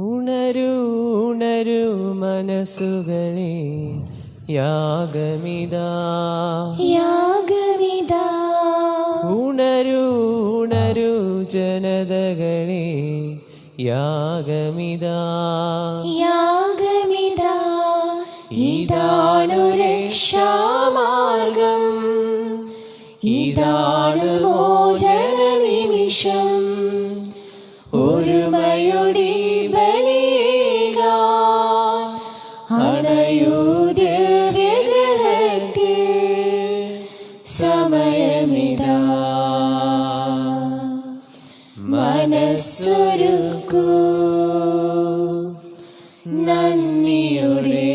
ഉണരൂ ഉണരൂ മനസ്സുകളെ, യാഗമിതാ യാഗമിതാ. ഉണരൂ ഉണരൂ ജനതകളെ, യാഗമിതാ യാഗമിതാ. ഇതാണു രക്ഷാമാർഗം, ഇതാണ് മോചന നിമിഷം. ഒരുമയുടെ ബലിയേകാൻ അണയൂ ദിവ്യഗൃഹത്തിൽ, സമയമിതാ. മനസ്സൊരുക്കൂ നന്ദിയോടെ,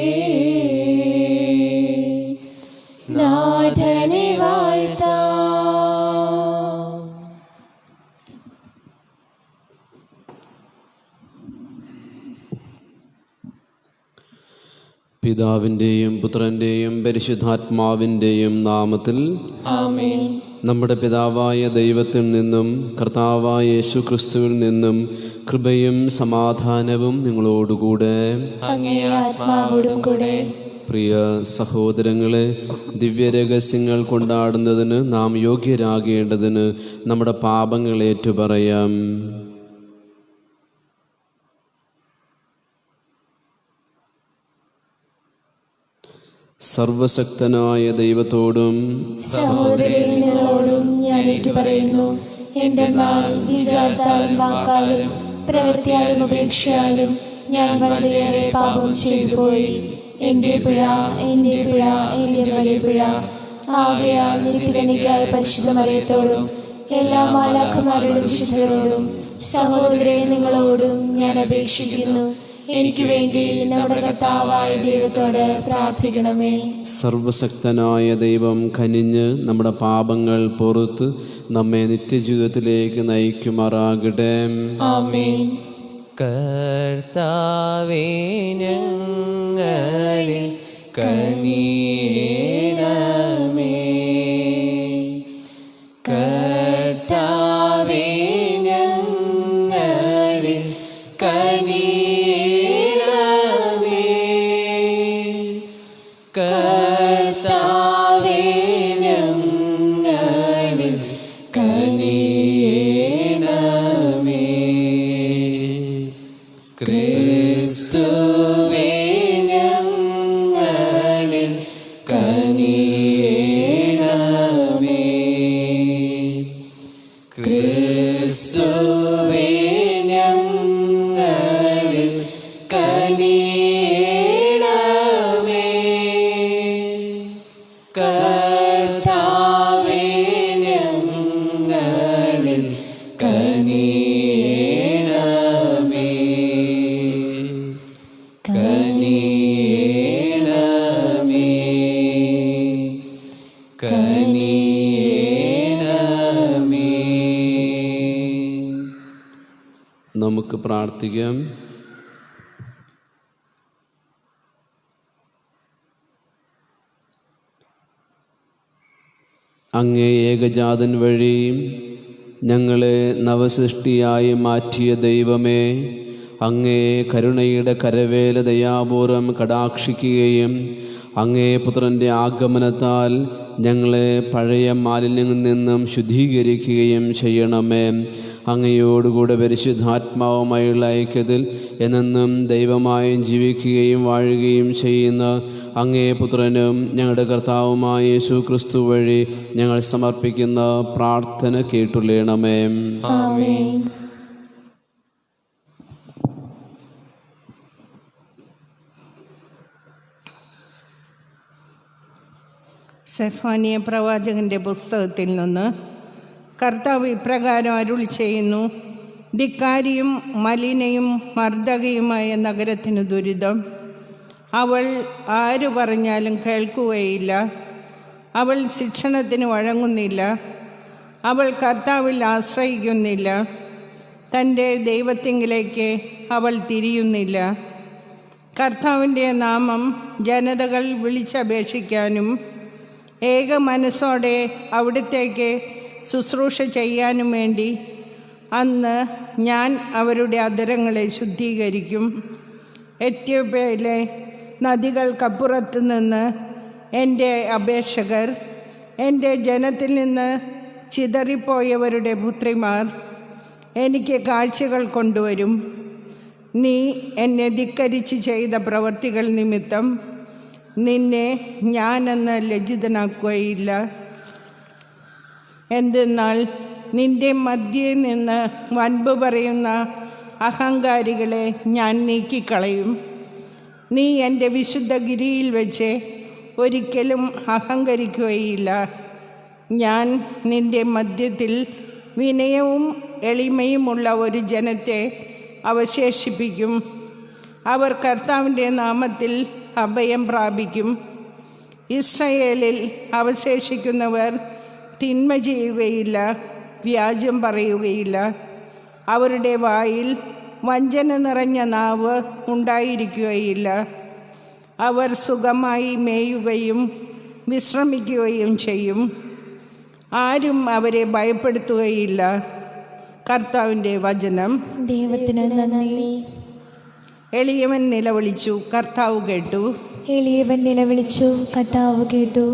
നാഥനെ വാഴ്ത്താം. പിതാവിൻ്റെയും പുത്രൻ്റെയും പരിശുദ്ധാത്മാവിൻ്റെയും നാമത്തിൽ ആമേൻ. നമ്മുടെ പിതാവായ ദൈവത്തിൽ നിന്നും കർത്താവായ യേശുക്രിസ്തുവിൽ നിന്നും കൃപയും സമാധാനവും നിങ്ങളോടുകൂടെ. അങ്ങേ ആത്മാവോടും കൂടെ. പ്രിയ സഹോദരങ്ങളെ, ദിവ്യരഹസ്യങ്ങൾ കൊണ്ടാടുന്നതിന് നാം യോഗ്യരാകേണ്ടതിന് നമ്മുടെ പാപങ്ങൾ ഏറ്റുപറയാം. സർവശക്തനായ ദൈവത്തോടും സഹോദരങ്ങളോടും ഞാൻ ഏറ്റുപറയുന്നു. എന്തെന്നാൽ വിചാരത്താലും വാക്കാലും പ്രവൃത്തിയാലും ഉപേക്ഷയാലും ഞാൻ വളരെയേറെ പാപം ചെയ്തു പോയി. എന്റെ പിഴ, എന്റെ പിഴ, എന്റെ വലിയ പിഴ. ആകയാൽ നിത്യകന്യകയായ പരിശുദ്ധ മറിയത്തോടും എല്ലാ മാലാഖമാരോടും വിശുദ്ധരോടും സഹോദരരെ നിങ്ങളോടും ഞാൻ അപേക്ഷിക്കുന്നു, എനിക്ക് വേണ്ടി നമ്മുടെ കർത്താവായ ദൈവത്തോട് പ്രാർത്ഥിക്കണമേ. സർവശക്തനായ ദൈവം കനിഞ്ഞ് നമ്മുടെ പാപങ്ങൾ പൊറുത്ത് നമ്മെ നിത്യജീവിതത്തിലേക്ക് നയിക്കുമാറാകട്ടെ. ആമേൻ. കർത്താവേ, ഞങ്ങളിൽ കനിയണമേ. കർത്താവേ, ഞങ്ങളിൽ കനിയണമേ. കർത്താവേ, ഞങ്ങളിൽ കനിയണമേ. ക്രിസ്തുവേ, ഞങ്ങളിൽ കനിയണമേ. ക്രിസ്തുവേ, ഞങ്ങളിൽ കനിയണമേ. കർത്താവേ, ഞങ്ങളിൽ കനിയണമേ. കനിയണമേ. കനിയണമേ. നമുക്ക് പ്രാർത്ഥിക്കാം. അങ്ങേ ഏകജാതൻ വഴി ഞങ്ങളെ നവസൃഷ്ടിയായി മാറ്റിയ ദൈവമേ, അങ്ങേ കരുണയുടെ കരവേല ദയാപൂർവം കടാക്ഷിക്കുകയും അങ്ങേ പുത്രൻ്റെ ആഗമനത്താൽ ഞങ്ങളെ പഴയ മാലിന്യങ്ങളിൽ നിന്നും ശുദ്ധീകരിക്കുകയും ചെയ്യണമേ. അങ്ങയോടുകൂടെ പരിശുദ്ധാത്മാവുമായുള്ള ഐക്യത്തിൽ എന്നെന്നും ദൈവമായും ജീവിക്കുകയും വാഴുകയും ചെയ്യുന്ന അങ്ങേ പുത്രനും ഞങ്ങളുടെ കർത്താവുമായ യേശു ക്രിസ്തു വഴി ഞങ്ങൾ സമർപ്പിക്കുന്ന പ്രാർത്ഥന കേട്ടുള്ളണമേ. ആമേൻ. സെഫാനിയ പ്രവാചകൻ്റെ പുസ്തകത്തിൽ നിന്ന് കർത്താവ് ഇപ്രകാരം അരുളി ചെയ്യുന്നു: ധിക്കാരിയും മലിനയും മർദ്ദകയുമായ നഗരത്തിനു ദുരിതം. അവൾ ആരു പറഞ്ഞാലും കേൾക്കുകയില്ല, അവൾ ശിക്ഷണത്തിന് വഴങ്ങുന്നില്ല, അവൾ കർത്താവിൽ ആശ്രയിക്കുന്നില്ല, തൻ്റെ ദൈവത്തിങ്കിലേക്ക് അവൾ തിരിയുന്നില്ല. കർത്താവിൻ്റെ നാമം ജനതകൾ വിളിച്ചപേക്ഷിക്കാനും ഏക മനസ്സോടെ അവിടത്തേക്ക് ശുശ്രൂഷ ചെയ്യാനും വേണ്ടി അന്ന് ഞാൻ അവരുടെ അധരങ്ങളെ ശുദ്ധീകരിക്കും. എത്യോപ്യയിലെ നദികൾക്കപ്പുറത്ത് നിന്ന് എൻ്റെ അപേക്ഷകർ, എൻ്റെ ജനത്തിൽ നിന്ന് ചിതറിപ്പോയവരുടെ പുത്രിമാർ എനിക്ക് കാഴ്ചകൾ കൊണ്ടുവരും. നീ എന്നെ ധിക്കരിച്ച് ചെയ്ത പ്രവൃത്തികൾ നിമിത്തം നിന്നെ ഞാനെന്ന് ലജ്ജിതനാക്കുകയില്ല. എന്തെന്നാൽ നിന്റെ മധ്യേ നിന്ന് വൻപ് പറയുന്ന അഹങ്കാരികളെ ഞാൻ നീക്കിക്കളയും. നീ എൻ്റെ വിശുദ്ധഗിരിയിൽ വെച്ച് ഒരിക്കലും അഹങ്കരിക്കുകയില്ല. ഞാൻ നിന്റെ മധ്യത്തിൽ വിനയവും എളിമയുമുള്ള ഒരു ജനത്തെ അവശേഷിപ്പിക്കും. അവർ കർത്താവിൻ്റെ നാമത്തിൽ അഭയം പ്രാപിക്കും. ഇസ്രായേലിൽ അവശേഷിക്കുന്നവർ തിന്മ ചെയ്യുകയില്ല, വ്യാജം പറയുകയില്ല. അവരുടെ വായിൽ വഞ്ചന നിറഞ്ഞ നാവ് ഉണ്ടായിരിക്കുകയില്ല. അവർ സുഖമായി മേയുകയും വിശ്രമിക്കുകയും ചെയ്യും. ആരും അവരെ ഭയപ്പെടുത്തുകയില്ല. കർത്താവിൻ്റെ വചനം. ദൈവത്തിന് നന്ദി. എളിയവൻ നിലവിളിച്ചു, കർത്താവ് കേട്ടു. എളിയവൻ നിലവിളിച്ചു, കർത്താവ് കേട്ടു.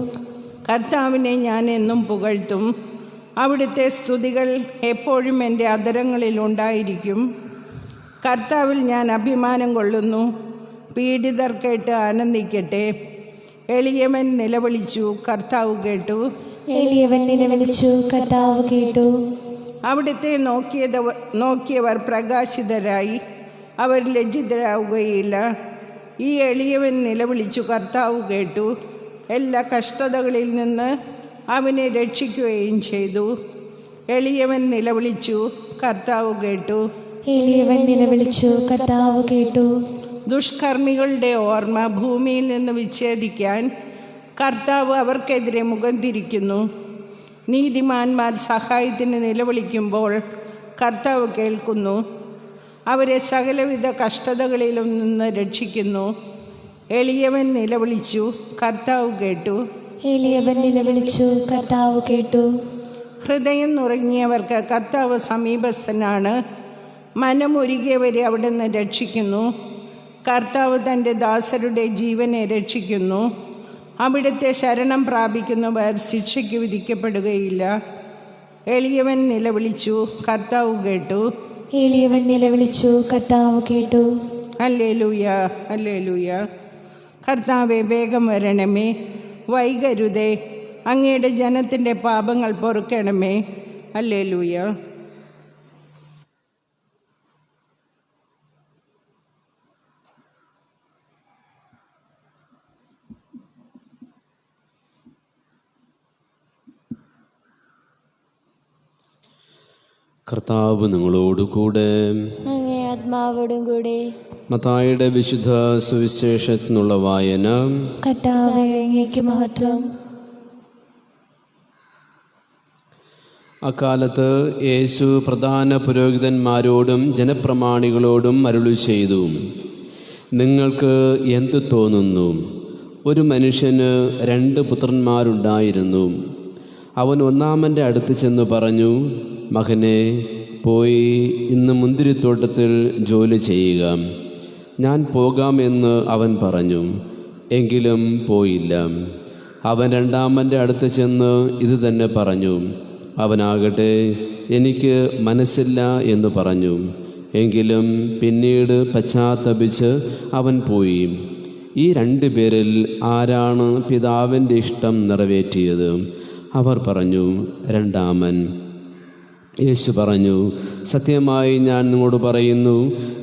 കർത്താവിനെ ഞാൻ എന്നും പുകഴ്ത്തും. അവിടുത്തെ സ്തുതികൾ എപ്പോഴും എൻ്റെ അധരങ്ങളിൽ ഉണ്ടായിരിക്കും. കർത്താവിൽ ഞാൻ അഭിമാനം കൊള്ളുന്നു. പീഡിതർ കേട്ട് ആനന്ദിക്കട്ടെ. എളിയവൻ നിലവിളിച്ചു, കർത്താവ് കേട്ടു. എളിയവൻ നിലവിളിച്ചു, കർത്താവ് കേട്ടു. അവിടുത്തെ നോക്കിയവർ പ്രകാശിതരായി, അവർ ലജ്ജിതരാവുകയില്ല. ഈ എളിയവൻ നിലവിളിച്ചു, കർത്താവ് കേട്ടു. എല്ലാ കഷ്ടതകളിൽ നിന്ന് അവനെ രക്ഷിക്കുകയും ചെയ്തു. എളിയവൻ നിലവിളിച്ചു, കർത്താവ് കേട്ടു. എളിയവൻ നിലവിളിച്ചു, കർത്താവ് കേട്ടു. ദുഷ്കർമ്മികളുടെ ഓർമ്മ ഭൂമിയിൽ നിന്ന് വിച്ഛേദിക്കാൻ കർത്താവ് അവർക്കെതിരെ മുഖം തിരിക്കുന്നു. നീതിമാന്മാർ സഹായത്തിന് നിലവിളിക്കുമ്പോൾ കർത്താവ് കേൾക്കുന്നു. അവരെ സകലവിധ കഷ്ടതകളിലും നിന്ന് രക്ഷിക്കുന്നു. എളിയവൻ നിലവിളിച്ചു, കർത്താവ് കേട്ടു. എളിയവൻ നിലവിളിച്ചു, കർത്താവ് കേട്ടു. ഹൃദയം നുറുങ്ങിയവർക്ക് കർത്താവ് സമീപസ്ഥനാണ്. മനമൊരുകിയവരെ അവിടുന്ന് രക്ഷിക്കുന്നു. കർത്താവ് തൻ്റെ ദാസരുടെ ജീവനെ രക്ഷിക്കുന്നു. അവിടുത്തെ ശരണം പ്രാപിക്കുന്നവർ ശിക്ഷയ്ക്ക് വിധിക്കപ്പെടുകയില്ല. എളിയവൻ നിലവിളിച്ചു, കർത്താവ് കേട്ടു. എളിയവൻ നിലവിളിച്ചു, കർത്താവ് കേട്ടു. Hallelujah, hallelujah. കർത്താവേ, വേഗം വരണമേ, വൈകരുതേ. അങ്ങയുടെ ജനത്തിൻ്റെ പാപങ്ങൾ പൊറുക്കണമേ. ഹല്ലേലൂയ. കർത്താവ് നിങ്ങളോടുകൂടെ. അങ്ങേ ആത്മാവോടും കൂടെ. മത്തായിയുടെ വിശുദ്ധ സുവിശേഷത്തിനുള്ള വായന. കർത്താവേ, അങ്ങേക്ക് മഹത്വം. അക്കാലത്ത് യേശു പ്രധാന പുരോഹിതന്മാരോടും ജനപ്രമാണികളോടും അരുളി ചെയ്തു, നിങ്ങൾക്ക് എന്ത് തോന്നുന്നു? ഒരു മനുഷ്യന് 2 പുത്രന്മാരുണ്ടായിരുന്നു. അവൻ ഒന്നാമൻ്റെ അടുത്ത് ചെന്ന് പറഞ്ഞു, മകനെ, പോയി ഇന്ന് മുന്തിരിത്തോട്ടത്തിൽ ജോലി ചെയ്യുക. ഞാൻ പോകാമെന്ന് അവൻ പറഞ്ഞു. എങ്കിലും പോയില്ല. അവൻ രണ്ടാമൻ്റെ അടുത്ത് ചെന്ന് ഇത് തന്നെ പറഞ്ഞു. അവനാകട്ടെ, എനിക്ക് മനസ്സില്ല എന്ന് പറഞ്ഞു. എങ്കിലും പിന്നീട് പശ്ചാത്തപിച്ച് അവൻ പോയി. ഈ 2 പേരിൽ ആരാണ് പിതാവിൻ്റെ ഇഷ്ടം നിറവേറ്റിയത്? അവർ പറഞ്ഞു, രണ്ടാമൻ. യേശു പറഞ്ഞു, സത്യമായി ഞാൻ നിങ്ങളോട് പറയുന്നു,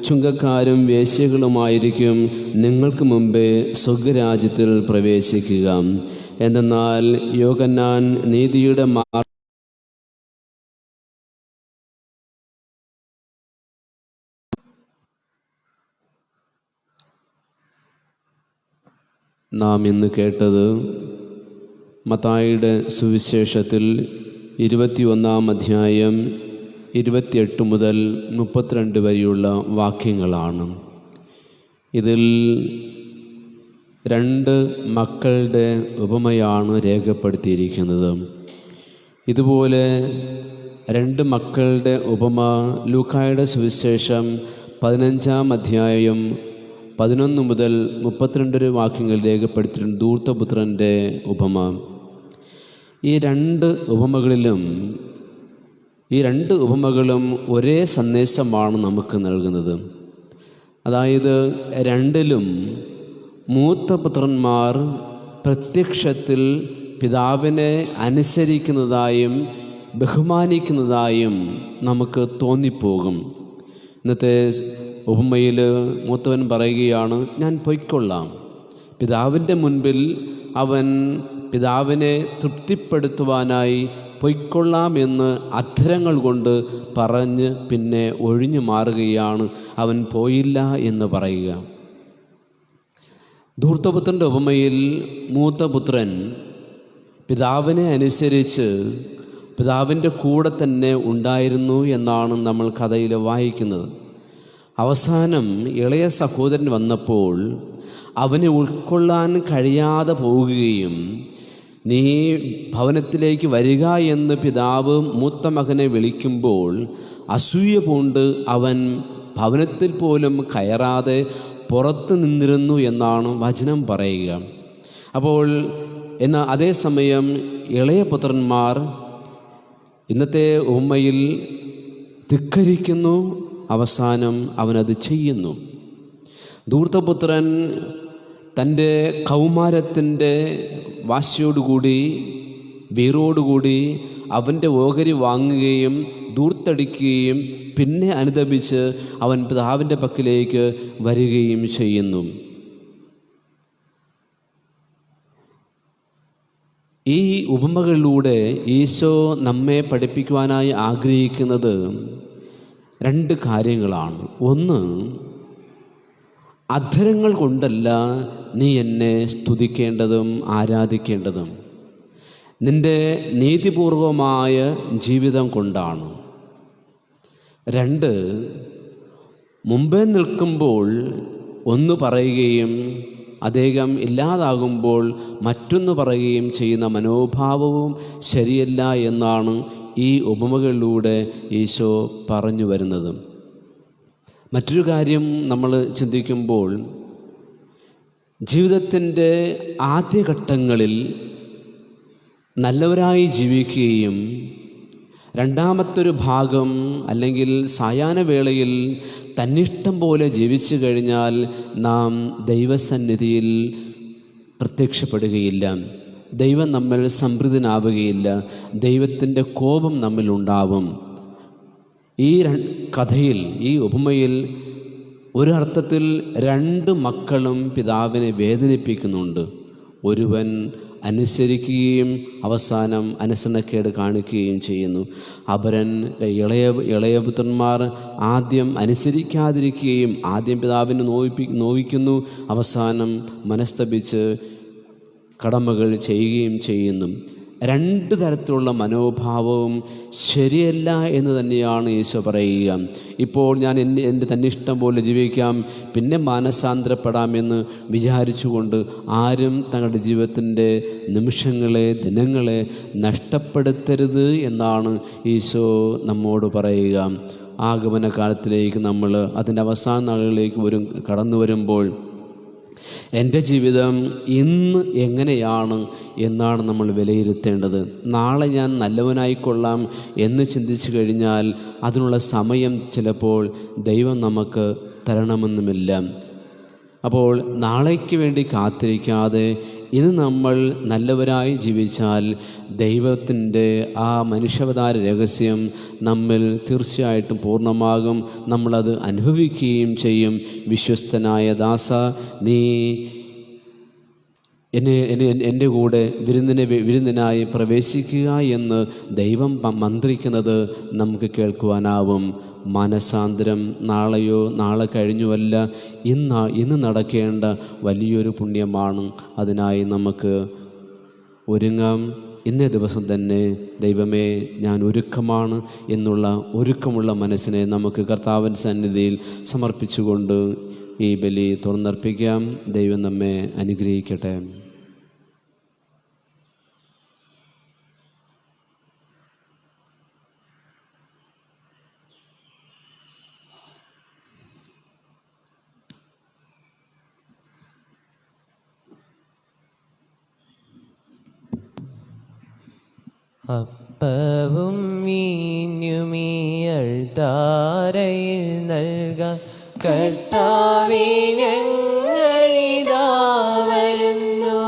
ചുങ്കക്കാരും വേശ്യകളുമായിരിക്കും നിങ്ങൾക്ക് മുമ്പേ സ്വർഗ്ഗരാജ്യത്തിൽ പ്രവേശിക്കുക. എന്തെന്നാൽ യോഹന്നാൻ നീതിയുടെ നാം ഇന്ന് കേട്ടത് മത്തായിയുടെ സുവിശേഷത്തിൽ 21-ാം അധ്യായം 28 മുതൽ 32 വരെയുള്ള വാക്യങ്ങളാണ്. ഇതിൽ 2 മക്കളുടെ ഉപമയാണ് രേഖപ്പെടുത്തിയിരിക്കുന്നത്. ഇതുപോലെ 2 മക്കളുടെ ഉപമ ലൂക്കായുടെ സുവിശേഷം 15-ാം അധ്യായം 11 മുതൽ 32 വാക്യങ്ങൾ രേഖപ്പെടുത്തിയിട്ടുണ്ട്. ധൂർത്തപുത്രൻ്റെ ഉപമ. ഈ രണ്ട് ഉപമകളും ഒരേ സന്ദേശമാണ് നമുക്ക് നൽകുന്നത്. അതായത് രണ്ടിലും മൂത്ത പുത്രന്മാർ പ്രത്യക്ഷത്തിൽ പിതാവിനെ അനുസരിക്കുന്നതായും ബഹുമാനിക്കുന്നതായും നമുക്ക് തോന്നിപ്പോകും. ഇന്നത്തെ ഉപമയിൽ മൂത്തവൻ പറയുകയാണ്, ഞാൻ പൊയ്ക്കൊള്ളാം. പിതാവിൻ്റെ മുൻപിൽ അവൻ പിതാവിനെ തൃപ്തിപ്പെടുത്തുവാനായി പൊയ്ക്കൊള്ളാം എന്ന് അധരങ്ങൾ കൊണ്ട് പറഞ്ഞ് പിന്നെ ഒഴിഞ്ഞു മാറുകയാണ്. അവൻ പോയില്ല എന്ന് പറയുക. ധൂർത്തപുത്രൻ്റെ ഉപമയിൽ മൂത്തപുത്രൻ പിതാവിനെ അനുസരിച്ച് പിതാവിൻ്റെ കൂടെ തന്നെ ഉണ്ടായിരുന്നു എന്നാണ് നമ്മൾ കഥയിൽ വായിക്കുന്നത്. അവസാനം ഇളയ സഹോദരൻ വന്നപ്പോൾ അവനെ ഉൾക്കൊള്ളാൻ കഴിയാതെ പോവുകയും നീ ഭവനത്തിലേക്ക് വരിക എന്ന് പിതാവ് മൂത്ത മകനെ വിളിക്കുമ്പോൾ അസൂയ പൂണ്ട് അവൻ ഭവനത്തിൽ പോലും കയറാതെ പുറത്ത് നിന്നിരുന്നു എന്നാണ് വചനം പറയുക. അപ്പോൾ എന്നാൽ അതേസമയം ഇളയ പുത്രന്മാർ ഇന്നത്തെ ഉമ്മയിൽ ധിക്കരിക്കുന്നു. അവസാനം അവനത് ചെയ്യുന്നു. ധൂർത്തപുത്രൻ തൻ്റെ കൗമാരത്തിൻ്റെ വാശിയോടുകൂടി വീറോടുകൂടി അവൻ്റെ ഓഹരി വാങ്ങുകയും ധൂർത്തടിക്കുകയും പിന്നെ അനുദപിച്ച് അവൻ പിതാവിൻ്റെ പക്കലേക്ക് വരികയും ചെയ്യുന്നു. ഈ ഉപമകളിലൂടെ ഈശോ നമ്മെ പഠിപ്പിക്കുവാനായി ആഗ്രഹിക്കുന്നത് 2 കാര്യങ്ങളാണ്. ഒന്ന്, അധരങ്ങൾ കൊണ്ടല്ല നീ എന്നെ സ്തുതിക്കേണ്ടതും ആരാധിക്കേണ്ടതും, നിൻ്റെ നീതിപൂർവമായ ജീവിതം കൊണ്ടാണ്. 2, മുമ്പേ നിൽക്കുമ്പോൾ ഒന്ന് പറയുകയും അദ്ദേഹം ഇല്ലാതാകുമ്പോൾ മറ്റൊന്ന് പറയുകയും ചെയ്യുന്ന മനോഭാവവും ശരിയല്ല എന്നാണ് ഈ ഉപമകളിലൂടെ ഈശോ പറഞ്ഞു വരുന്നത്. മറ്റൊരു കാര്യം നമ്മൾ ചിന്തിക്കുമ്പോൾ, ജീവിതത്തിൻ്റെ ആദ്യഘട്ടങ്ങളിൽ നല്ലവരായി ജീവിക്കുകയും രണ്ടാമത്തൊരു ഭാഗം അല്ലെങ്കിൽ സായാഹ്നവേളയിൽ തന്നിഷ്ടം പോലെ ജീവിച്ചു കഴിഞ്ഞാൽ നാം ദൈവസന്നിധിയിൽ പ്രത്യക്ഷപ്പെടുകയില്ല. ദൈവം നമ്മൾ സംപ്രീതനാവുകയില്ല. ദൈവത്തിൻ്റെ കോപം നമ്മിലുണ്ടാവും. ഈ കഥയിൽ, ഈ ഉപമയിൽ ഒരർത്ഥത്തിൽ 2 മക്കളും പിതാവിനെ വേദനിപ്പിക്കുന്നുണ്ട്. ഒരുവൻ അനുസരിക്കുകയും അവസാനം അനുസരണക്കേട് കാണിക്കുകയും ചെയ്യുന്നു. അപരൻ ഇളയപുത്രന്മാർ ആദ്യം അനുസരിക്കാതിരിക്കുകയും ആദ്യം പിതാവിനെ നോവിക്കുന്നു, അവസാനം മനസ്തപിച്ച് കടമകൾ ചെയ്യുകയും ചെയ്യുന്നു. 2 തരത്തിലുള്ള മനോഭാവവും ശരിയല്ല എന്ന് തന്നെയാണ് ഈശോ പറയുക. ഇപ്പോൾ ഞാൻ എൻ്റെ തന്നിഷ്ടം പോലെ ജീവിക്കാം, പിന്നെ മാനസാന്തരപ്പെടാമെന്ന് വിചാരിച്ചുകൊണ്ട് ആരും തങ്ങളുടെ ജീവിതത്തിൻ്റെ നിമിഷങ്ങളെ, ദിനങ്ങളെ നഷ്ടപ്പെടുത്തരുത് എന്നാണ് ഈശോ നമ്മോട് പറയുക. ആഗമന കാലത്തിലേക്ക് നമ്മൾ അതിൻ്റെ അവസാന നാളുകളിലേക്ക് കടന്നു വരുമ്പോൾ എൻ്റെ ജീവിതം ഇന്ന് എങ്ങനെയാണ് എന്നാണ് നമ്മൾ വിലയിരുത്തേണ്ടത്. നാളെ ഞാൻ നല്ലവനായിക്കൊള്ളാം എന്ന് ചിന്തിച്ചു കഴിഞ്ഞാൽ അതിനുള്ള സമയം ചിലപ്പോൾ ദൈവം നമുക്ക് തരണമെന്നുമില്ല. അപ്പോൾ നാളേക്ക് വേണ്ടി കാത്തിരിക്കാതെ ഇന്ന് നമ്മൾ നല്ലവരായി ജീവിച്ചാൽ ദൈവത്തിൻ്റെ ആ മനുഷ്യാവതാര രഹസ്യം നമ്മിൽ തീർച്ചയായിട്ടും പൂർണ്ണമാകും. നമ്മളത് അനുഭവിക്കുകയും ചെയ്യും. വിശ്വസ്തനായ ദാസ, നീ എൻ്റെ കൂടെ വിരുന്നിനായി പ്രവേശിക്കുക എന്ന് ദൈവം മന്ത്രിക്കുന്നത് നമുക്ക് കേൾക്കുവാനാവും. മാനസാന്തരം നാളെയോ നാളെ കഴിഞ്ഞുവല്ല, ഇന്ന് നടക്കേണ്ട വലിയൊരു പുണ്യമാണ്. അതിനായി നമുക്ക് ഒരുങ്ങാം. ഇന്നേ ദിവസം തന്നെ ദൈവമേ ഞാൻ ഒരുക്കമാണ് എന്നുള്ള ഒരുക്കമുള്ള മനസ്സിനെ നമുക്ക് കർത്താവിൻ്റെ സന്നിധിയിൽ സമർപ്പിച്ചുകൊണ്ട് ഈ ബലി തുറന്നർപ്പിക്കാം. ദൈവം നമ്മെ അനുഗ്രഹിക്കട്ടെ. അപ്പവും വീഞ്ഞുമീയൾത്താരയിൽ നൽകാൻ കർത്താവേ ഞങ്ങളിതാ വരുന്നു.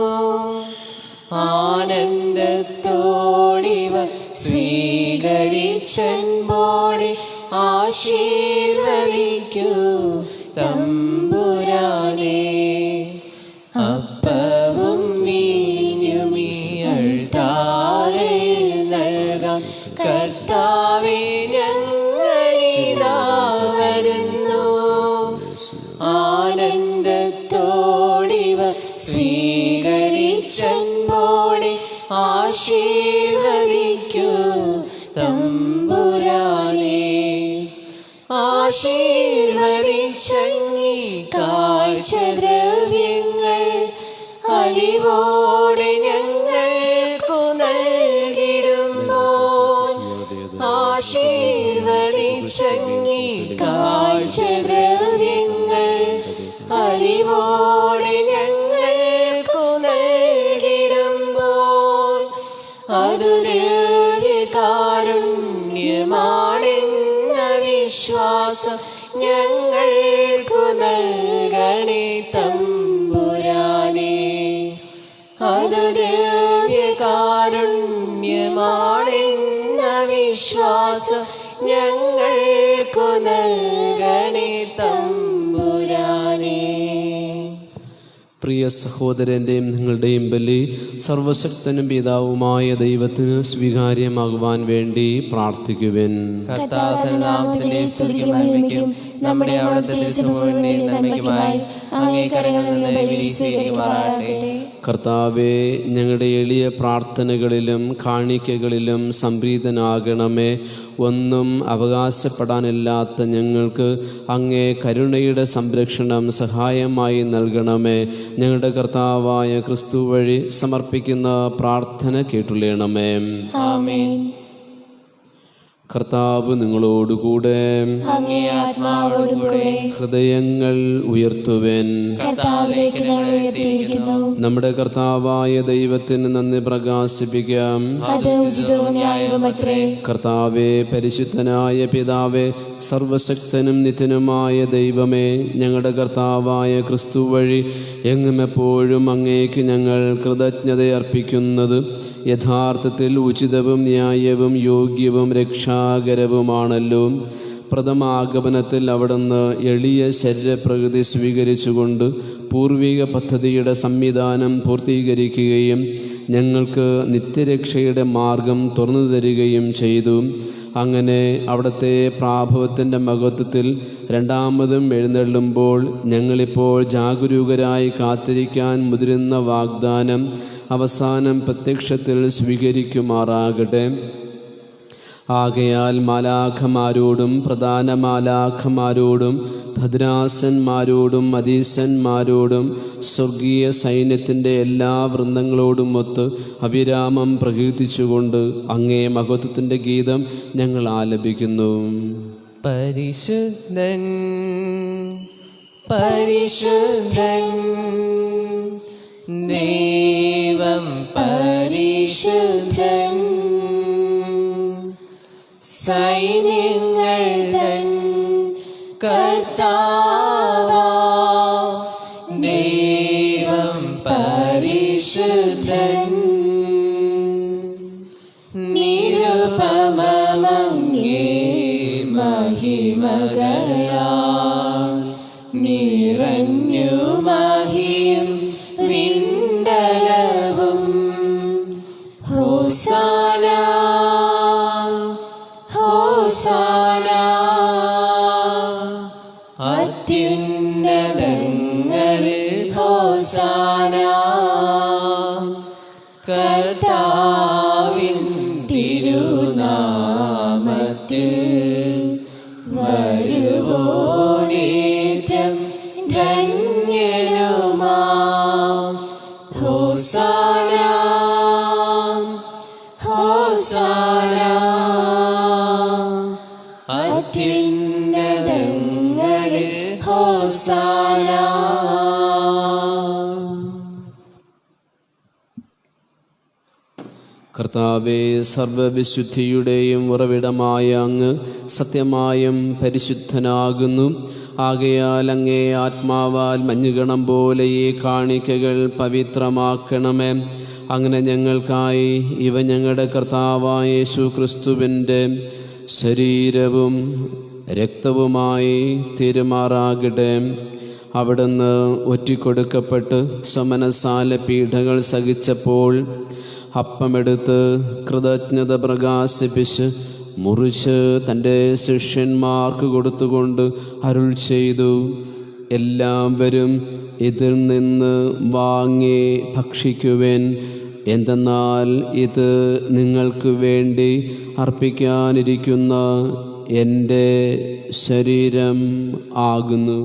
ആനന്ദത്തോടിവ സ്വീകരിച്ചൻപോടെ ആശീർവദിക്കൂ തമ്പുരാനേ. അപ്പവും വീഞ്ഞുമീയൾത്താരയിൽ നൽകാൻ കർത്താവേ ഞങ്ങളിതാ വരുന്നു. ആനന്ദത്തോടിവ സ്വീകരിച്ചൻപോടെ ആശീർവദിക്കൂ തമ്പുരാനേ. ആശീർവദിച്ചങ്ങി കാഴ്ചദ്രവ്യങ്ങൾ അലിവോടെ ഞങ്ങൾക്കു നൽകിടുമ്പോൾ ആശീർവദിച്ചങ്ങി കാഴ്ചദ്രവ്യങ്ങൾ അലിവോടെ ഞങ്ങൾക്കു നൽകിടുമ്പോൾ അതു ദിവ്യകാരുണ്യമാണെന്ന വിശ്വാസം ഞങ്ങൾക്കു നൽകണേ തമ്പുരാനേ. അതു ദിവ്യകാരുണ്യമാണെന്ന വിശ്വാസം ഞങ്ങൾക്കു നൽകണേ തമ്പുരാനേ. പ്രിയ സഹോദരൻ്റെയും നിങ്ങളുടെയും ബലി സർവശക്തനും പിതാവുമായ ദൈവത്തിന് സ്വീകാര്യമാകുവാൻ വേണ്ടി പ്രാർത്ഥിക്കുവിൻ. കർത്താവിന്റെ സ്തുതിക്കും മഹിമയ്ക്കും നമ്മുടെ അവിടുത്തെ തിരുസഭയുടെ നന്മയ്ക്കുമായി അങ്ങേ കരങ്ങളിൽ നിന്ന് ബലി സ്വീകരിക്കുമാറാകട്ടെ. കർത്താവേ, ഞങ്ങളുടെ എളിയ പ്രാർത്ഥനകളിലും കാണിക്കകളിലും സംപ്രീതനാകണമേ. ഒന്നും അവകാശപ്പെടാനില്ലാത്ത ഞങ്ങൾക്ക് അങ്ങേ കരുണയുടെ സംരക്ഷണം സഹായമായി നൽകണമേ. ഞങ്ങളുടെ കർത്താവായ ക്രിസ്തു വഴി സമർപ്പിക്കുന്ന പ്രാർത്ഥന കേട്ടുള്ളണമേ. ആമേൻ. കർത്താവ് നിങ്ങളോടുകൂടെ, അങ്ങേ ആത്മാവോടും കൂടെ. ഹൃദയങ്ങൾ ഉയർത്തുവൻ. കർത്താവിലേക്ക് ഞങ്ങൾ ഉയർത്തിയിരിക്കുന്നു. നമ്മുടെ കർത്താവായ ദൈവത്തിന് നന്ദി പ്രകാശിപ്പിക്കാം. അത് ഉചിതവും ന്യായവുമത്രേ. കർത്താവേ, പരിശുദ്ധനായ പിതാവേ, സർവശക്തനും നിത്യനുമായ ദൈവമേ, ഞങ്ങളുടെ കർത്താവായ ക്രിസ്തു വഴി എങ്ങും എപ്പോഴും അങ്ങേക്ക് ഞങ്ങൾ കൃതജ്ഞതയർപ്പിക്കുന്നത് യഥാർത്ഥത്തിൽ ഉചിതവും ന്യായവും യോഗ്യവും രക്ഷാകരവുമാണല്ലോ. പ്രഥമാഗമനത്തിൽ അവിടുന്ന് എളിയ ശരീരപ്രകൃതി സ്വീകരിച്ചുകൊണ്ട് പൂർവിക പദ്ധതിയുടെ സംവിധാനം പൂർത്തീകരിക്കുകയും ഞങ്ങൾക്ക് നിത്യരക്ഷയുടെ മാർഗം തുറന്നു തരികയും ചെയ്തു. അങ്ങനെ അവിടുത്തെ പ്രാഭവത്തിൻ്റെ മഹത്വത്തിൽ രണ്ടാമതും എഴുന്നള്ളുമ്പോൾ ഞങ്ങളിപ്പോൾ ജാഗരൂകരായി കാത്തിരിക്കാൻ മുതിരുന്ന വാഗ്ദാനം അവസാനം പ്രത്യക്ഷത്തിൽ സ്വീകരിക്കുമാറാകട്ടെ. ആകയാൽ മാലാഖമാരോടും പ്രധാന മാലാഖമാരോടും ഭദ്രാസന്മാരോടും അധീശന്മാരോടും സ്വർഗീയ സൈന്യത്തിൻ്റെ എല്ലാ വൃന്ദങ്ങളോടും ഒത്ത് അവിരാമം പ്രകീർത്തിച്ചുകൊണ്ട് അങ്ങേ മഹത്വത്തിൻ്റെ ഗീതം ഞങ്ങൾ ആലപിക്കുന്നു. പരിശുദ്ധൻ പരിശുദ്ധൻ ദൈവം പരിശുദ്ധൻ, സൈന്യങ്ങൾ തൻ കർത്താവാം ദൈവം പരിശുദ്ധൻ. നിരുപമമങ്ങേ മഹിമകളാൽ നിറഞ്ഞു മഹിം വിണ്ടലവും. ഹോസാന ഹോസാന അത്യുന്നതങ്ങളിൽ ഹോസാന. കർത്താവിൻ തിരുനാമത്തിൽ വരുവോനേറ്റം ധന്യനുമാ. ഹോസാന ഹോസാന അത്യുന്നതങ്ങളിൽ ഹോസാന. കർത്താവേ, സർവവിശുദ്ധിയുടെയും ഉറവിടമായ അങ്ങ് സത്യമായും പരിശുദ്ധനാകുന്നു. ആകയാൽ അങ്ങേ ആത്മാവാൽ മഞ്ഞുകണം പോലെ ഈ കാണിക്കകൾ പവിത്രമാക്കണമേ. അങ്ങനെ ഞങ്ങൾക്കായി ഇവ ഞങ്ങളുടെ കർത്താവായ യേശു ക്രിസ്തുവിൻ്റെ ശരീരവും രക്തവുമായി തീരുമാറാകട്ടെ. അവിടുന്ന് ഒറ്റിക്കൊടുക്കപ്പെട്ട് സമനസാല പീഡകൾ സഹിച്ചപ്പോൾ അപ്പമെടുത്ത് കൃതജ്ഞത പ്രകാശിപ്പിച്ച് മുറിച്ച് തൻ്റെ ശിഷ്യന്മാർക്ക് കൊടുത്തുകൊണ്ട് അരുൾ ചെയ്തു, എല്ലാവരും ഇതിൽ നിന്ന് വാങ്ങി ഭക്ഷിക്കുവേൻ. എന്തെന്നാൽ ഇത് നിങ്ങൾക്ക് വേണ്ടി അർപ്പിക്കാനിരിക്കുന്ന എൻ്റെ ശരീരം ആകുന്നു.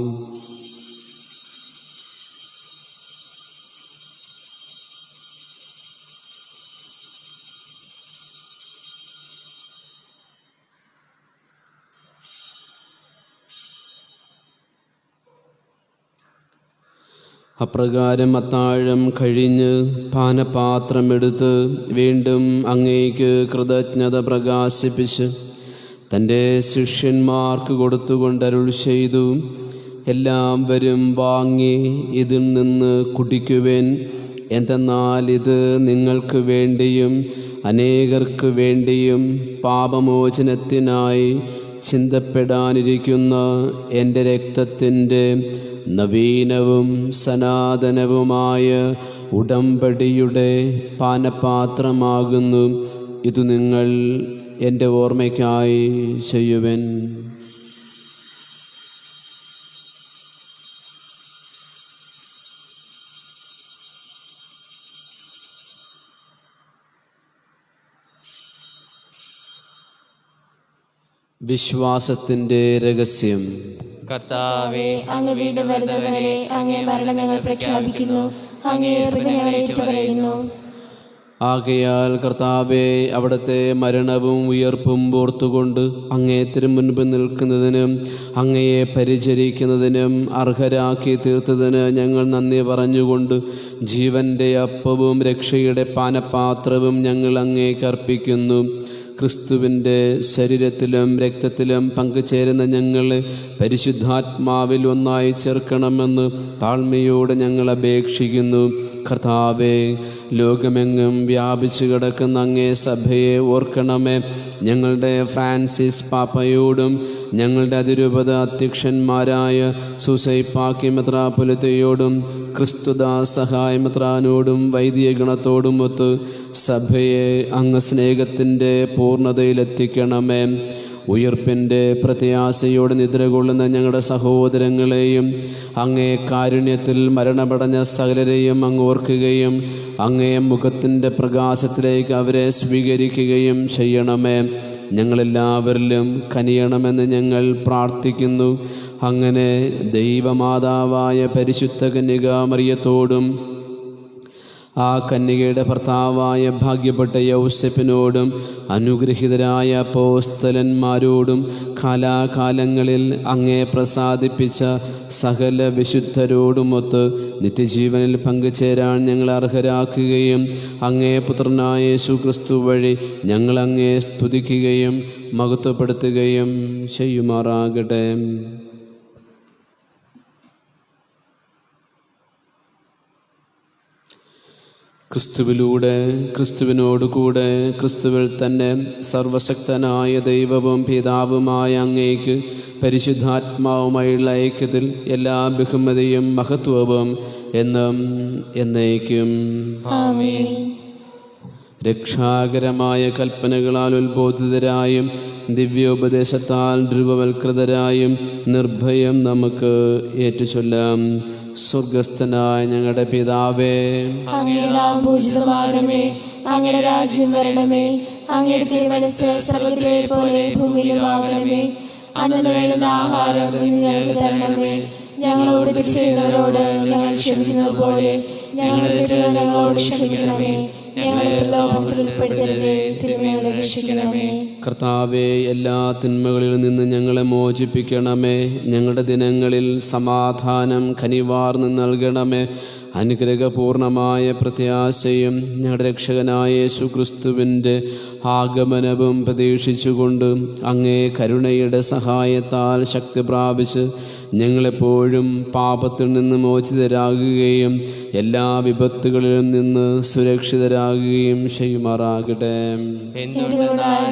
അപ്രകാരം അത്താഴം കഴിഞ്ഞ് പാനപാത്രമെടുത്ത് വീണ്ടും അങ്ങേക്ക് കൃതജ്ഞത പ്രകാശിപ്പിച്ച് തൻ്റെ ശിഷ്യന്മാർക്ക് കൊടുത്തുകൊണ്ട് അരുൾ ചെയ്തു, എല്ലാവരും വാങ്ങി ഇതിൽ നിന്ന് കുടിക്കുവേൻ. എന്തെന്നാൽ ഇത് നിങ്ങൾക്ക് വേണ്ടിയും അനേകർക്ക് വേണ്ടിയും പാപമോചനത്തിനായി ചിന്തപ്പെടാനിരിക്കുന്ന എൻ്റെ രക്തത്തിൻ്റെ നവീനവും സനാതനവുമായ ഉടമ്പടിയുടെ പാനപാത്രമാകുന്നു. ഇത് നിങ്ങൾ എൻ്റെ ഓർമ്മയ്ക്കായി ചെയ്യുവൻ. വിശ്വാസത്തിൻ്റെ രഹസ്യം. കർത്താവേ, അങ്ങ് വീണ്ടും വരുന്നതുവരെ അങ്ങേ മരണം ഞങ്ങൾ പ്രഖ്യാപിക്കുന്നു, അങ്ങേ ഞങ്ങൾ ഏറ്റുപറയുന്നു. ആകയാൽ കർത്താവേ, അവിടുത്തെ മരണവും ഉയർപ്പും ഓർത്തുകൊണ്ട് അങ്ങേ തിരുമുൻപ് നിൽക്കുന്നതിനും അങ്ങയെ പരിചരിക്കുന്നതിനും അർഹരാക്കി തീർത്തതിന് ഞങ്ങൾ നന്ദി പറഞ്ഞുകൊണ്ട് ജീവൻ്റെ അപ്പവും രക്ഷയുടെ പാനപാത്രവും ഞങ്ങൾ അങ്ങേക്ക് അർപ്പിക്കുന്നു. ക്രിസ്തുവിൻ്റെ ശരീരത്തിലും രക്തത്തിലും പങ്കുചേരുന്ന ഞങ്ങളെ പരിശുദ്ധാത്മാവിൽ ഒന്നായി ചേർക്കണമെന്ന് താഴ്മയോടെ ഞങ്ങൾ അപേക്ഷിക്കുന്നു. കർത്താവേ, ലോകമെങ്ങും വ്യാപിച്ചു കിടക്കുന്ന അങ്ങേ സഭയെ ഓർക്കണമേ. ഞങ്ങളുടെ ഫ്രാൻസിസ് പാപ്പയോടും ഞങ്ങളുടെ അതിരൂപത അധ്യക്ഷന്മാരായ സൂസൈപ്പാക്കി മെത്രാപ്പൊലിത്തയോടും ക്രിസ്തുദാസ് സഹായ മെത്രാനോടും വൈദിക ഗണത്തോടും ഒത്ത് സഭയെ അങ്ങ് സ്നേഹത്തിൻ്റെ പൂർണ്ണതയിലെത്തിക്കണമേ. ഉയർപ്പിൻ്റെ പ്രത്യാശയോടെ നിദ്രകൊള്ളുന്ന ഞങ്ങളുടെ സഹോദരങ്ങളെയും അങ്ങേ കാരുണ്യത്തിൽ മരണമടഞ്ഞ സകലരെയും അങ്ങ് ഓർക്കുകയും അങ്ങേ മുഖത്തിൻ്റെ പ്രകാശത്തിലേക്ക് അവരെ സ്വീകരിക്കുകയും ചെയ്യണമേ. ഞങ്ങളെല്ലാവരിലും കനിയണമെന്ന് ഞങ്ങൾ പ്രാർത്ഥിക്കുന്നു. അങ്ങനെ ദൈവമാതാവായ പരിശുദ്ധ കന്യകാ മറിയത്തോടും ആ കന്യകയുടെ ഭർത്താവായ ഭാഗ്യപ്പെട്ട യൗസേപ്പിനോടും അനുഗ്രഹീതരായ അപ്പോസ്തലന്മാരോടും കാലാകാലങ്ങളിൽ അങ്ങേ പ്രസാദിപ്പിച്ച സകല വിശുദ്ധരോടുമൊത്ത് നിത്യജീവനിൽ പങ്കുചേരാൻ ഞങ്ങൾ അർഹരാക്കുകയും അങ്ങേ പുത്രനായ യേശു ക്രിസ്തു വഴി ഞങ്ങൾ അങ്ങേ സ്തുതിക്കുകയും മഹത്വപ്പെടുത്തുകയും ചെയ്യുമാറാകട്ടെ. ക്രിസ്തുവിലൂടെ, ക്രിസ്തുവിനോടുകൂടെ, ക്രിസ്തുവിൽ തന്നെ സർവശക്തനായ ദൈവവും പിതാവുമായ അങ്ങേക്ക് പരിശുദ്ധാത്മാവുമായുള്ള ഐക്യത്തിൽ എല്ലാ ബഹുമതിയും മഹത്വവും എന്നും എന്നേക്കും ആമേൻ. രക്ഷാകരമായ കൽപ്പനകളാൽ ഉത്ബോധിതരായും ദിവ്യോപദേശത്താൽ ധ്രുവവൽകൃതരായും നിർഭയം നമുക്ക് ഏറ്റുചൊല്ലാം. സ്വർഗസ്ഥനായ ഞങ്ങളുടെ പിതാവേ, അങ്ങയുടെ നാമം പൂജിതമാകണമേ, അങ്ങയുടെ രാജ്യം വരണമേ, അങ്ങയുടെ തിരുമനസ്സ് സ്വർഗ്ഗത്തിലെ പോലെ ഭൂമിയിലുമാകണമേ. അന്നു വേണ്ടുന്ന ആഹാരം ഇന്ന് ഞങ്ങൾക്ക് തരണമേ. ഞങ്ങളോട് തെറ്റ് ചെയ്യുന്നവരോട് ഞങ്ങൾ ക്ഷമിക്കുന്നത് പോലെ ഞങ്ങളുടെ തെറ്റുകൾ ഞങ്ങളോട് ക്ഷമിക്കണമേ. ഞങ്ങളെ പ്രലോഭനത്തിൽ ഉൾപ്പെടുത്തരുതേ, തിന്മയിൽ രക്ഷിക്കണമേ. കർത്താവെ, എല്ലാ തിന്മകളിൽ നിന്ന് ഞങ്ങളെ മോചിപ്പിക്കണമേ. ഞങ്ങളുടെ ദിനങ്ങളിൽ സമാധാനം കനിവാർന്ന് നൽകണമേ. അനുഗ്രഹപൂർണമായ പ്രത്യാശയും ഞങ്ങളുടെ രക്ഷകനായ യേശു ക്രിസ്തുവിൻ്റെ ആഗമനവും പ്രതീക്ഷിച്ചുകൊണ്ട് അങ്ങേ കരുണയുടെ സഹായത്താൽ ശക്തി പ്രാപിച്ച് ഞങ്ങളെപ്പോഴും പാപത്തിൽ നിന്ന് മോചിതരാകുകയും എല്ലാ വിപത്തുകളിലും നിന്ന് സുരക്ഷിതരാകുകയും ചെയ്യുമാറാകട്ടെ.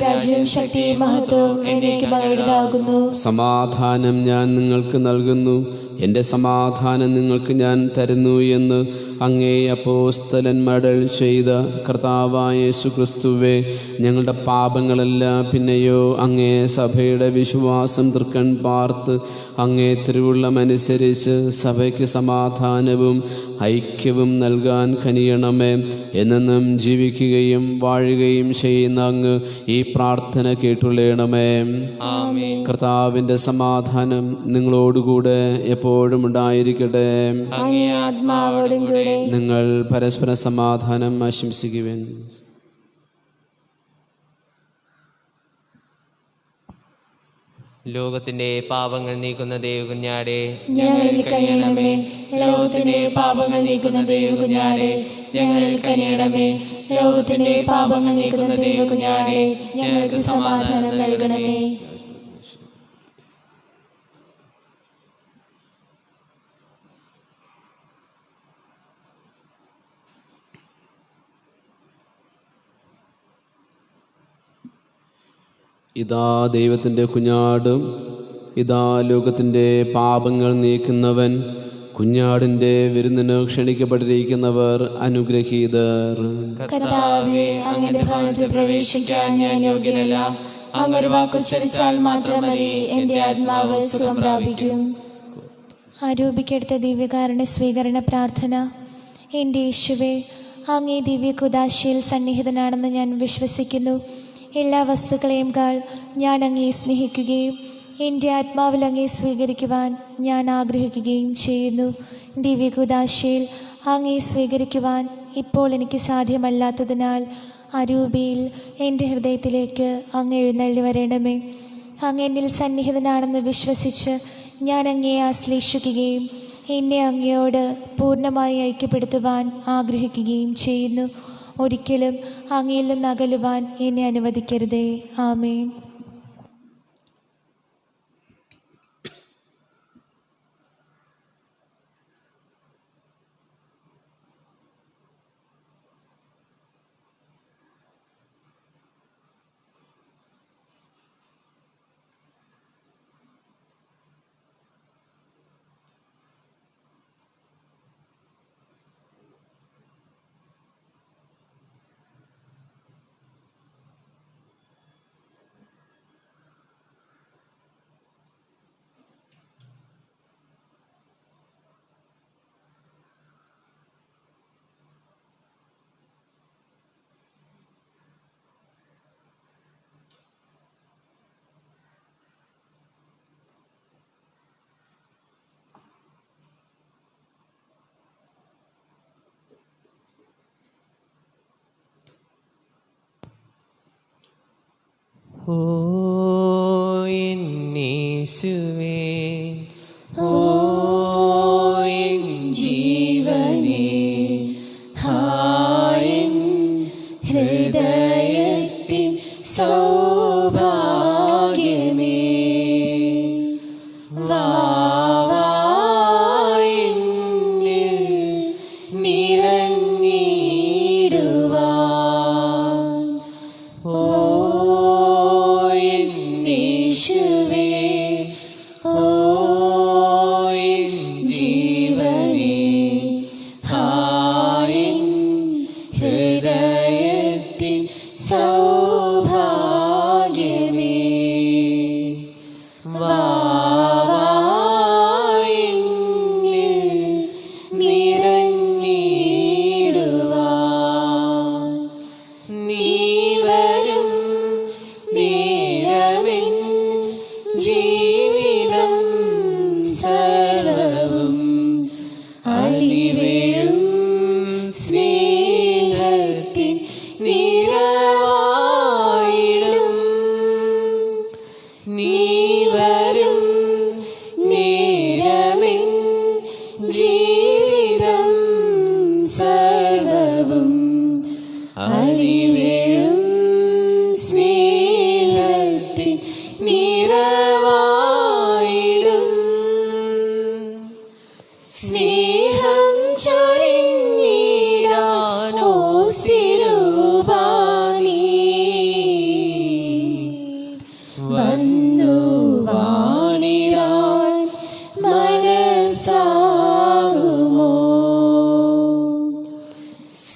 രാജ്യവും ശക്തിയും മഹത്വവും എന്നേക്കും അങ്ങയുടേതാകുന്നു. സമാധാനം ഞാൻ നിങ്ങൾക്ക് നൽകുന്നു, എൻ്റെ സമാധാനം നിങ്ങൾക്ക് ഞാൻ തരുന്നു എന്ന് അങ്ങേ അപ്പോസ്തലന്മാർ ചെയ്ത കർത്താവായ യേശു ക്രിസ്തുവേ, ഞങ്ങളുടെ പാപങ്ങളെല്ലാം പിന്നെയോ അങ്ങേ സഭയുടെ വിശ്വാസം തൃക്കൺ പാർത്ത് അങ്ങേ തിരുവുള്ളമനുസരിച്ച് സഭയ്ക്ക് സമാധാനവും ഐക്യവും നൽകാൻ കനിയണമേ. എന്നെന്നും ജീവിക്കുകയും വാഴുകയും ചെയ്യുന്ന അങ്ങ് ഈ പ്രാർത്ഥന കേട്ടുള്ളണമേ. കർത്താവിൻ്റെ സമാധാനം നിങ്ങളോടുകൂടെ എപ്പോഴും ഉണ്ടായിരിക്കട്ടെ. നിങ്ങൾ പരസ്പര സമാധാനം ആശംസിക്കുവിൻ. ലോകത്തിന്റെ പാപങ്ങൾ നീക്കുന്ന ദൈവകുഞ്ഞാടേ, ഞങ്ങളിൽ കനിയണമേ. ലോകത്തിന്റെ പാപങ്ങൾ നീക്കുന്ന ദൈവകുഞ്ഞാടേ, ഞങ്ങളിൽ കനിയണമേ. ലോകത്തിന്റെ പാപങ്ങൾ നീക്കുന്ന ദൈവകുഞ്ഞാടേ, ഞങ്ങൾക്ക് സമാധാനം നൽകണമേ. ഇതാ ദൈവത്തിൻ്റെ കുഞ്ഞാട്, ഇതാ ലോകത്തിൻ്റെ പാപങ്ങൾ നീക്കുന്നവൻ. കുഞ്ഞാടിൻ്റെ വിരുന്നിന് ക്ഷണിക്കപ്പെട്ടിരിക്കുന്നവർ അനുഗ്രഹീതർ. കർത്താവേ, അങ്ങയുടെ ഭവനത്തിൽ പ്രവേശിക്കാൻ ഞാൻ യോഗ്യനല്ല. അങ്ങൊരു വാക്കുച്ചരിച്ചാൽ മാത്രം മതി, എൻ്റെ ആത്മാവ് സുഖം പ്രാപിക്കും. ആരോപിക്കെടുത്ത ദിവ്യകാരുണ്യ സ്വീകരണ പ്രാർത്ഥന. എൻ്റെ യേശുവേ, അങ്ങേ ദിവ്യ കുദാശയിൽ സന്നിഹിതനാണെന്ന് ഞാൻ വിശ്വസിക്കുന്നു. എല്ലാ വസ്തുക്കളെയും ഞാൻ അങ്ങേ സ്നേഹിക്കുകയും എൻ്റെ ആത്മാവിൽ അങ്ങേ സ്വീകരിക്കുവാൻ ഞാൻ ആഗ്രഹിക്കുകയും ചെയ്യുന്നു. ദിവ്യകുദാശയിൽ അങ്ങേ സ്വീകരിക്കുവാൻ ഇപ്പോൾ എനിക്ക് സാധ്യമല്ലാത്തതിനാൽ അരൂപിയിൽ എൻ്റെ ഹൃദയത്തിലേക്ക് അങ്ങ് എഴുന്നള്ളി വരണമേ. അങ്ങ് എന്നിൽ സന്നിഹിതനാണെന്ന് വിശ്വസിച്ച് ഞാൻ അങ്ങേ ആശ്ലേഷിക്കുകയും എന്നെ അങ്ങയോട് പൂർണ്ണമായി ഐക്യപ്പെടുത്തുവാൻ ആഗ്രഹിക്കുകയും ചെയ്യുന്നു. ഒരിക്കലും അങ്ങയിൽ നിന്ന് അകലുവാൻ എന്നെ അനുവദിക്കരുതേ. ആമേൻ. ഓ എന്നേശുവേ, ഓ എൻ ജീവനേ, ഹായൻ ഹൃദയത്തിൻ സൗഭാഗ്യമേ, വാവായെന്നിൽ നിറഞ്ഞിടുവാൻ. ഓ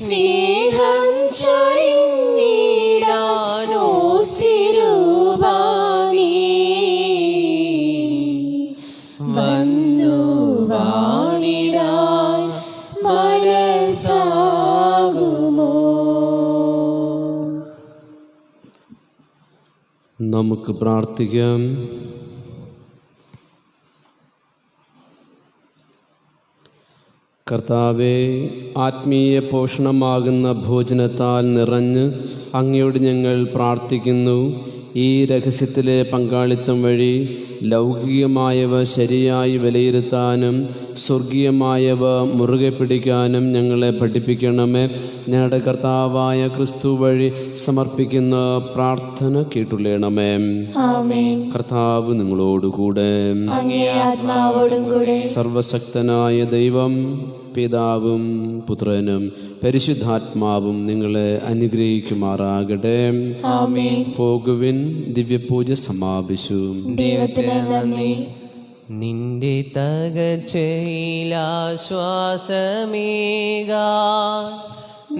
സ്നേഹം ചൊരിഞ്ഞിടാനോ സ്ഥിരൂപാനീ വന്നു വാണിടാൻ മനസ്സാകുമോ? നമുക്ക് പ്രാർത്ഥിക്കാം. കർത്താവേ, ആത്മീയ പോഷണമാകുന്ന ഭോജനത്താൽ നിറഞ്ഞ് അങ്ങയോട് ഞങ്ങൾ പ്രാർത്ഥിക്കുന്നു. ഈ രഹസ്യത്തിലെ പങ്കാളിത്തം വഴി ലൗകികമായവ ശരിയായി വിലയിരുത്താനും സ്വർഗീയമായവ മുറുകെ പിടിക്കാനും ഞങ്ങളെ പഠിപ്പിക്കണമേ. ഞങ്ങളുടെ കർത്താവായ ക്രിസ്തു വഴി സമർപ്പിക്കുന്ന പ്രാർത്ഥന കേട്ടുള്ളണമേ. കർത്താവ് നിങ്ങളോടുകൂടെ, സർവശക്തനായ ദൈവം പിതാവും പുത്രനും പരിശുദ്ധാത്മാവും നിങ്ങളെ അനുഗ്രഹിക്കുമാറാകട്ടെ. പോകുവിൻ, ദിവ്യപൂജ സമാപിച്ചു. ദൈവത്തിന് നന്ദി. നിന്റെ തകർച്ചയിലാശ്വാസമേകാൻ,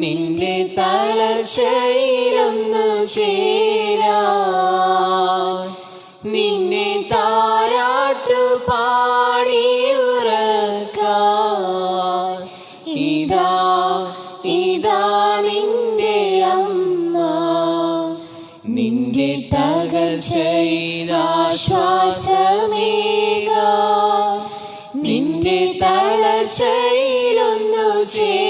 നിന്റെ തളർച്ചയിലൊന്നു ചേരാൻ, നിന്നെ താരാട്ടു പാടിയുറക്കാൻ, ഇതാ ഇതാ നിന്റെ അമ്മ. നിന്റെ തകർച്ചയിലാശ്വാസമേകാൻ, നിന്റെ തളർച്ചയിലൊന്നു ചേരാൻ,